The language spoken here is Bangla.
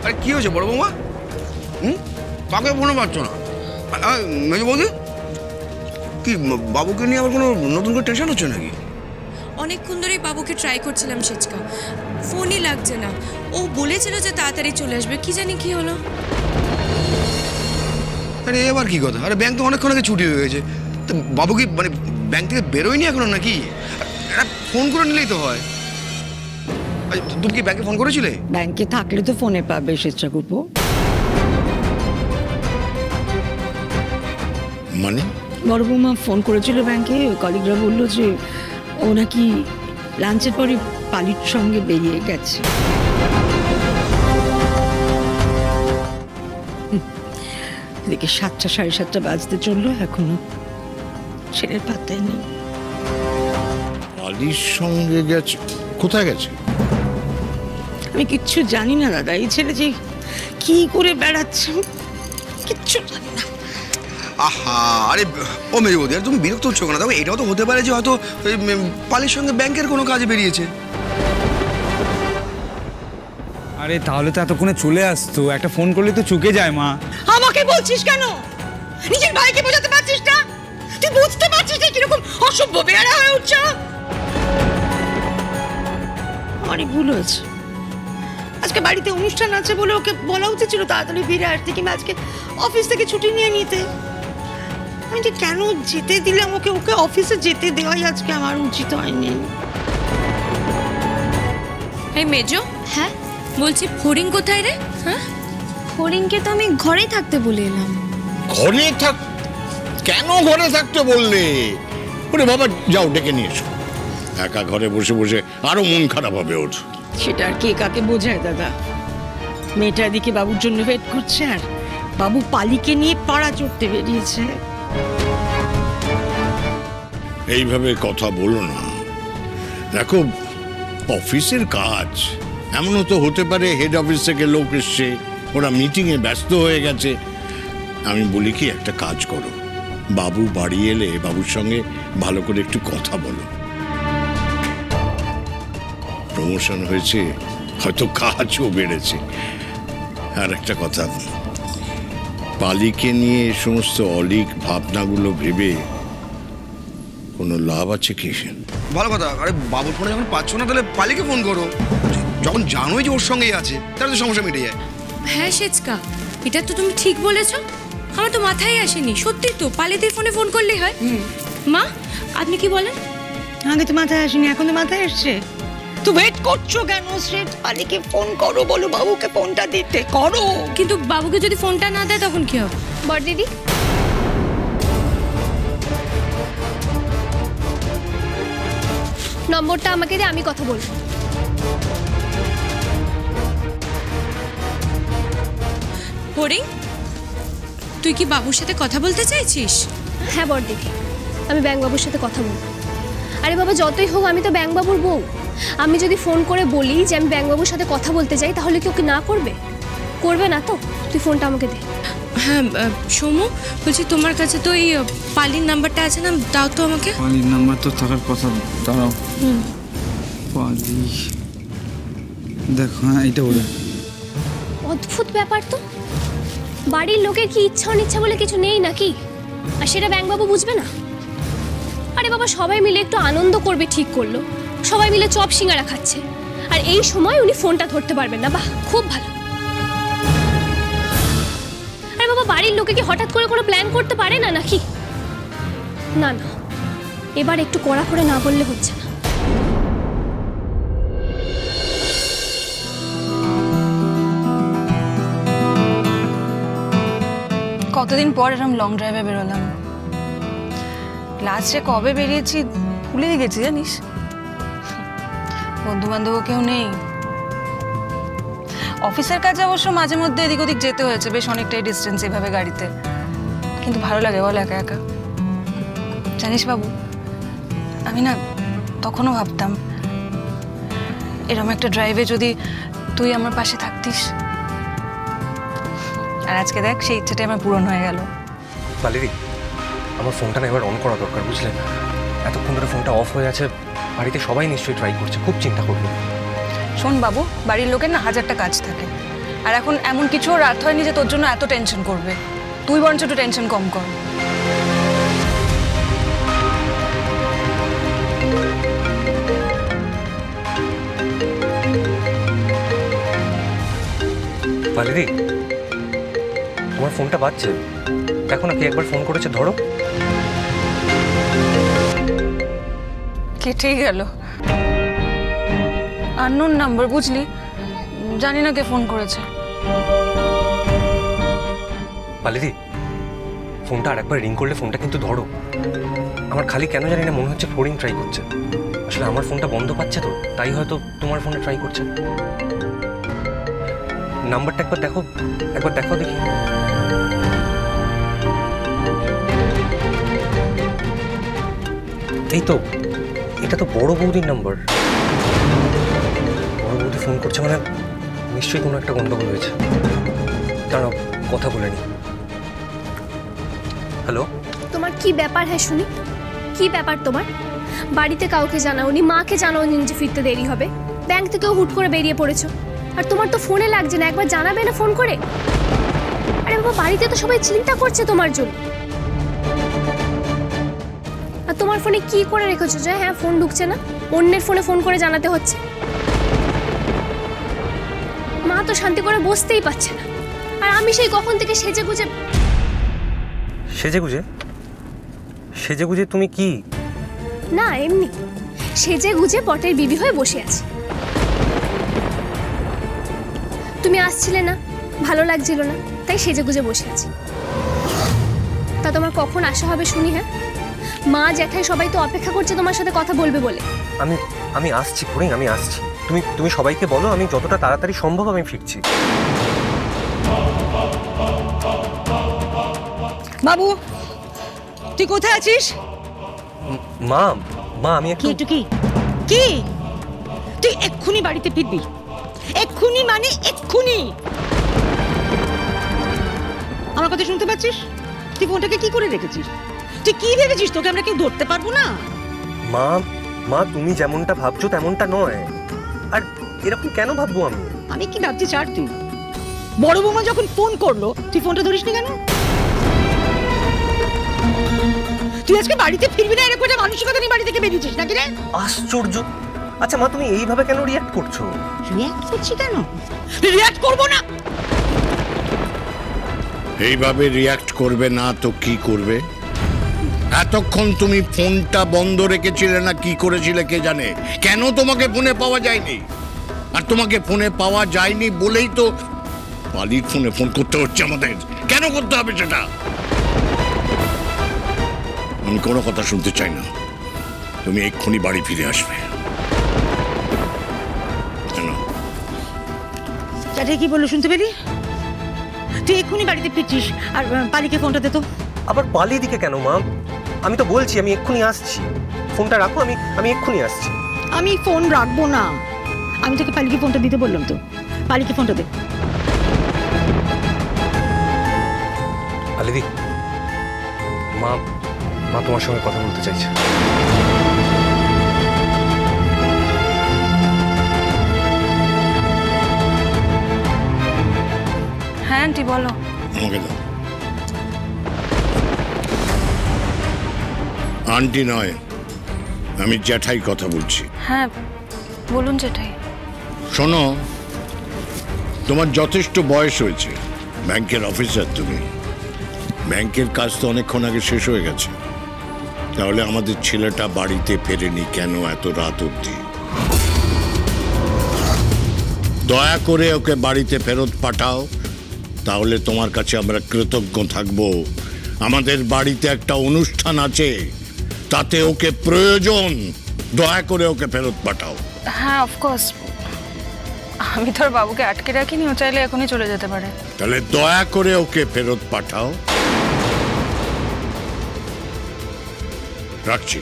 আরে কি হয়েছে বড় বৌমা? কাকে ফোনে পাচ্ছ না? মেজো বৌদি কি বাবুকে নিয়ে আবার কোনো নতুন করে টেনশন হচ্ছে নাকি? অনেকক্ষণ ধরেই বাবুকে ট্রাই করছিলাম সেচকা, ফোনই লাগছে না। ও বলেছিল যে তাড়াতাড়ি চলে আসবে, কি জানি কি হলো। আরে এবার কি কথা? আরে ব্যাংক তো অনেকক্ষণ আগে ছুটি হয়ে গেছে। তো বাবু কি মানে ব্যাংক থেকে বেরোয়নি এখনো নাকি? একটা ফোন করে নিলেই তো হয়। তুমি কি ব্যাংকে ফোন করেছিলে? ব্যাংকে থাকলে তো ফোনে পাবে স্বেচ্ছাকুপো। মানে বড় বৌমা ফোন করেছিল ব্যাংকে, কলিগরা বললো যে ও নাকি লাঞ্চের পরে পালির সঙ্গে বেরিয়ে গেছে। এদিকে 7টা 7:30 বাজতে চললো, এখনো ছেলের পাত্তাই নেই। পালির সঙ্গে গেছে? কোথায় গেছে? আমি কিচ্ছু জানি না দাদা, এই ছেলে যে কি করে বেড়াচ্ছে কিচ্ছু জানি না। আহা, আরে ও মেজো বৌদি আর তুমি বিরক্ত হচ্ছ কেন? দেখো এটাও তো হতে পারে যে হয়তো পালির সঙ্গে ব্যাংকের কোনো কাজে বেরিয়েছে। আরে তাহলে তো এতক্ষণে চলে আসতো, একটা ফোন করলে তো চুকে যায়। মা আমাকে বলছিস কেন? নিজের ভাইকে বোঝাতে পারছিস না? তুই বুঝতে পারছিস না কিরকম অসভ্য বেয়ারা হয়ে উঠছ? অনেক ভুল হয়েছে। আজকে বাড়িতে অনুষ্ঠান আছে বলে ওকে বলা উচিত ছিল তাড়াতাড়ি ফিরে আসতে, কিংবা আজকে অফিস থেকে ছুটি নিয়ে নিতে। আমি যে কেন যেতে দিলাম ওকে, ওকে অফিসে যেতে দেওয়াই আজকে আমার উচিত হয়নি। এই মেজো, হ্যাঁ বলছি ফড়িং কোথায় রে? হ্যাঁ, ফড়িংকে তো আমি ঘরেই থাকতে বলে এলাম। ঘরে থাক? কেন ঘরে থাকতে বললে? ওরে বাবা, যাও ডেকে নিয়ে এসো। একা ঘরে বসে বসে আরো মন খারাপ হবে ওর। সেটা আর কে কাকে বোঝায় দাদা? মেয়েটা এদিকে বাবুর জন্য ওয়েট করছে, আর বাবু পালিকে নিয়ে পাড়া চড়তে বেরিয়েছে। এইভাবে কথা বলো না। দেখো, অফিসের কাজ, এমনও তো হতে পারে হেড অফিস থেকে লোক এসছে, ওরা মিটিংয়ে ব্যস্ত হয়ে গেছে। আমি বলি কি, একটা কাজ করো, বাবু বাড়ি এলে বাবুর সঙ্গে ভালো করে একটু কথা বলো। প্রমোশন হয়েছে, হয়তো কাজও বেড়েছে। আর একটা কথা, পালিকে নিয়ে সমস্ত অলিক ভাবনাগুলো ভেবে কোনো লাভ আছে কি? ভালো কথা। আরে বাবুর ফোনে যখন পাচ্ছ না তাহলে পালিকে ফোন করো। যখন জানোই যে ওর সঙ্গেই আছে, তাহলে তো সমস্যা মিটে যায়। হ্যাঁ সেচকা, এটা তো তুমি ঠিক বলেছো। আমার তো মাথায় আসেনি। সত্যি তো, পালিদের ফোনে ফোন করলেই হয়। মা, আপনি কি বলেন? আগে তো মাথায় আসেনি, এখন তো মাথায় আসছে। তো ওয়েট করছো কেন? স্ট্রেট পালিকে ফোন করো, বলো বাবুকে ফোনটা দিতে। করো। কিন্তু বাবুকে যদি ফোনটা না দেয় তখন কি হবে? বড়দিদি, নম্বরটা আমাকে দিয়ে, আমি কথা বলবো। ফড়িং, তুই কি বাবুর সাথে কথা বলতে চাইছিস? হ্যাঁ বড়দিদি, আমি ব্যাংকবাবুর সাথে কথা বলবো। আরে বাবা, যতই হোক আমি তো ব্যাংকবাবুর বউ। আমি যদি ফোন করে বলি যে আমি ব্যাংকবাবুর সাথে কথা বলতে চাই, তাহলে কি ওকে না করবে? করবে না তো? তুই ফোনটা আমাকে দে। হ্যাঁ সোমু, বলছি তোমার কাছে তো এই পালির নাম্বারটা আছে না, দাও তো আমাকে। পালির নাম্বার তো থাকার কথা। দাঁড়াও, পালি দেখো। হ্যাঁ, এইটা বলে। অদ্ভুত ব্যাপার তো, বাড়ির লোকের কি ইচ্ছা অনিচ্ছা বলে কিছু নেই নাকি? আর সেটা ব্যাংকবাবু বুঝবে না? আরে বাবা, সবাই মিলে একটু আনন্দ করবে ঠিক করলো, সবাই মিলে চপ সিঙ্গারা খাচ্ছে, আর এই সময় উনি ফোনটা ধরতে পারবেন না। বাহ, খুব ভালো। আরে বাবা, বাড়ির লোকে কি হঠাৎ করে কোনো প্ল্যান করতে পারে না নাকি? না না, এবার একটু কড়া করে না বললে হচ্ছে না। কতদিন পর এরকম লং ড্রাইভে বেরোলাম। লাস্টে কবে বেরিয়েছি ভুলেই গেছি জানিস। বন্ধু বান্ধবও কেউ নেই। অফিসের কাজে অবশ্য মাঝে মধ্যে এদিক ওদিক যেতে হয়েছে, বেশ অনেকটাই ডিস্টেন্স এভাবে গাড়িতে। কিন্তু ভালো লাগে বল একা একা। জানিস বাবু, আমি না তখনও ভাবতাম এরকম একটা ড্রাইভে যদি তুই আমার পাশে থাকতিস। আর আজকে দেখ, সেই ইচ্ছেটাই আমার পূরণ হয়ে গেল। পালিদি, আমার ফোনটা না এবার অন করা দরকার, বুঝলে? এতক্ষণ ধরে ফোনটা অফ হয়ে আছে, বাড়িতে সবাই নিশ্চয়ই ট্রাই করছে, খুব চিন্তা করবে। শোন বাবু, বাড়ির লোকের না হাজারটা কাজ থাকে, আর এখন এমন কিছু রাত হয়নি যে তোর জন্য এত টেনশন করবে। তুই বরঞ্চ একটু টেনশন কম কর। পালিদি, তোমার ফোনটা বাজছে, দেখো না কে একবার ফোন করেছে, ধরো। কেটেই গেল। আননোন নাম্বার, বুঝলি? জানি না কে ফোন করেছে। পালিদি, ফোনটা আরেকবার রিং করলে ফোনটা কিন্তু ধরো। আমার খালি কেন জানি না মনে হচ্ছে ফোরিং ট্রাই করছে। আসলে আমার ফোনটা বন্ধ পাচ্ছে তো, তাই হয়তো তোমার ফোনে ট্রাই করছে। নাম্বারটা একবার দেখো, একবার দেখো দেখি। এই তো, এটা তো বড় বৌদির নাম্বার। বড় বৌদি ফোন করছে মানে নিশ্চয়ই কোনো একটা গন্ডগোল হয়েছে। দাঁড়াও, কথা বলে নি। হ্যালো, তোমার কি ব্যাপার? হ্যাঁ শুনি, কি ব্যাপার তোমার? বাড়িতে কাউকে জানাওনি, মাকে জানাওনি যে ফিরতে দেরি হবে, ব্যাংক থেকেও হুট করে বেরিয়ে পড়েছো, আর তোমার তো ফোনে লাগছে না। একবার জানাবে না ফোন করে? আরে বাবা, বাড়িতে তো সবাই চিন্তা করছে তোমার জন্য। আর তোমার ফোনে কি করে রেখেছো যে হ্যাঁ ফোন ঢুকছে না, অন্যের ফোনে ফোন করে জানাতে হচ্ছে? মা তো শান্তি করে বসতেই পারছে না, আর আমি সেই কখন থেকে সেজে গুজে সেজে গুজে তুমি কি? না এমনি সেজে গুজে পটের বিবি হয়ে বসে আছি। তুমি আসছিলে না, ভালো লাগছিল না, তাই সেজে গুজে বসে আছি। তা তোমার কখন আসা হবে শুনি? হ্যাঁ, মা জ্যাঠাই সবাই তো অপেক্ষা করছে তোমার সাথে কথা বলবে বলে। আমি আসছি ফরিং, আমি আসছি। তুমি সবাইকে বলো আমি যতটা তাড়াতাড়ি সম্ভব আমি ফিরছি। বাবু, তুই কোথায় আছিস? মা আমি একটু কি কি তুই এক্ষুনি বাড়িতে ফিরবি, এক্ষুনি মানে এক্ষুনি। আমার কথা শুনতে পাচ্ছিস? তুই ফোনটাকে কি করে রেখেছিস? তুই কি ভেবেছিস তোকে আমরা কেউ ধরতে পারবো না? মা তুমি যেমনটা ভাবছো তেমনটা নয়। আর এরকম কেন ভাববো আমি? আমি কি ভাবছি ছাড়। তুই বড় বৌমা যখন ফোন করলো তুই ফোনটা ধরিসনি কেন? তুই আজকে বাড়িতে ফিরবি না এরকম একটা মানসিকতা নিয়ে বাড়ি থেকে বেরিয়েছিস নাকি রে? আশ্চর্য। আচ্ছা মা, তুমি এইভাবে কেন রিঅ্যাক্ট করছো? রিঅ্যাক্ট করছি কেন? রিঅ্যাক্ট করবো না। এইভাবে রিয়াক্ট করবে না তো কি করবে? এতক্ষণ তুমি ফোনটা বন্ধ রেখেছিলে না, কি করেছিলে কে জানে? কেন তোমাকে ফোনে পাওয়া যায়নি? আর তোমাকে ফোনে পাওয়া যায়নি বলেই তো পালির ফোনে ফোন করতে হচ্ছে আমাদের। কেন করতে হবে সেটা? আমি কোনো কথা শুনতে চাই না। তুমি এক্ষুনি বাড়ি ফিরে আসবে। কেন? চাচা কি বললো শুনতে পেলি? তুই এক্ষুনি বাড়িতে ফিরছিস, আর পালিকে ফোনটা দে তো। আবার পালিয়ে দিকে কেন মা? আমি তো বলছি আমি এক্ষুনি আসছি। ফোনটা রাখো, আমি এক্ষুনি আসছি। আমি ফোন রাখবো না। আমি তোকে পালিকে ফোনটা দিতে বললাম তো। পালিকে ফোনটা দে। পালিদি, মা তোমার সঙ্গে কথা বলতে চাইছে। হ্যাঁ আন্টি বলো। আমাকে দাও। আন্টি নয়, আমি জ্যাঠাই কথা বলছি। হ্যাঁ বলুন জেঠাই। শোনো, তোমার যথেষ্ট বয়স হয়েছে, ব্যাংকের অফিসার তুমি। ব্যাংকের কাজ তো অনেকক্ষণ আগে শেষ হয়ে গেছে। তাহলে আমাদের ছেলেটা বাড়িতে ফেরেনি কেন এত রাত অবধি? দয়া করে ওকে বাড়িতে ফেরত পাঠাও, তাহলে তোমার কাছে আমরা কৃতজ্ঞ থাকব। আমাদের বাড়িতে একটা অনুষ্ঠান আছে, তাতে ওকে প্রয়োজন। দয়া করে ওকে ফেরত পাঠাও। হ্যাঁ অফকোর্স, আমি তো আর বাবুকে আটকে রাখিনি, ও চাইলে এখনই চলে যেতে পারে। তাহলে দয়া করে ওকে ফেরত পাঠাও। রাখছি।